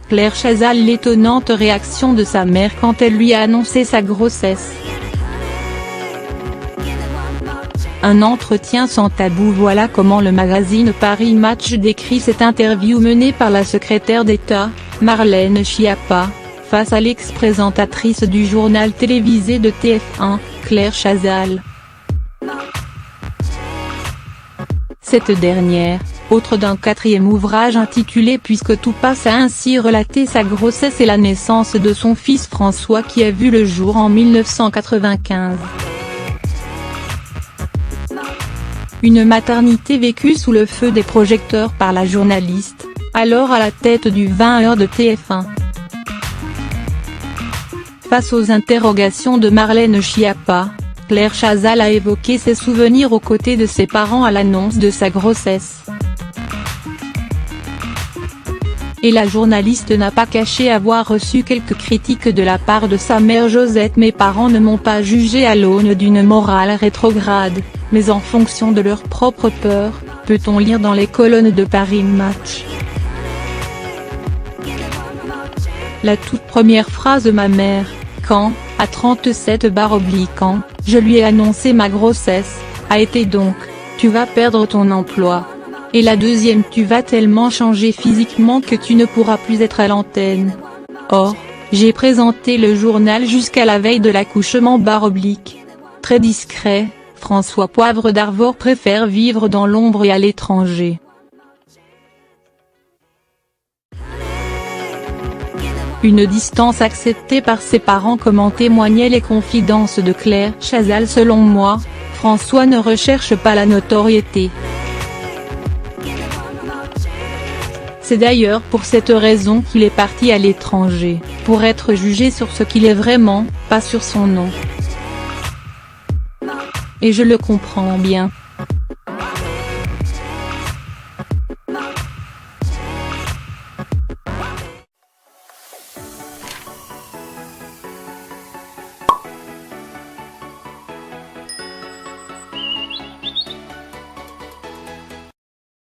Claire Chazal. L'étonnante réaction de sa mère quand elle lui a annoncé sa grossesse. Un entretien sans tabou. Voilà comment le magazine Paris Match décrit cette interview menée par la secrétaire d'État, Marlène Schiappa, face à l'ex-présentatrice du journal télévisé de TF1, Claire Chazal. Cette dernière, autre d'un 4e ouvrage intitulé Puisque tout passe, a ainsi relaté sa grossesse et la naissance de son fils François qui a vu le jour en 1995. Une maternité vécue sous le feu des projecteurs par la journaliste, alors à la tête du 20h de TF1. Face aux interrogations de Marlène Schiappa, Claire Chazal a évoqué ses souvenirs aux côtés de ses parents à l'annonce de sa grossesse. Et la journaliste n'a pas caché avoir reçu quelques critiques de la part de sa mère Josette. Mes parents ne m'ont pas jugé à l'aune d'une morale rétrograde, mais en fonction de leurs propres peurs, peut-on lire dans les colonnes de Paris Match. La toute première phrase de ma mère, quand, à 37/ans, je lui ai annoncé ma grossesse, a été donc, tu vas perdre ton emploi. Et la deuxième, tu vas tellement changer physiquement que tu ne pourras plus être à l'antenne. Or, j'ai présenté le journal jusqu'à la veille de l'accouchement. Très discret, François Poivre d'Arvor préfère vivre dans l'ombre et à l'étranger. Une distance acceptée par ses parents, comme en témoignaient les confidences de Claire Chazal. Selon moi, François ne recherche pas la notoriété. C'est d'ailleurs pour cette raison qu'il est parti à l'étranger, pour être jugé sur ce qu'il est vraiment, pas sur son nom. Et je le comprends bien.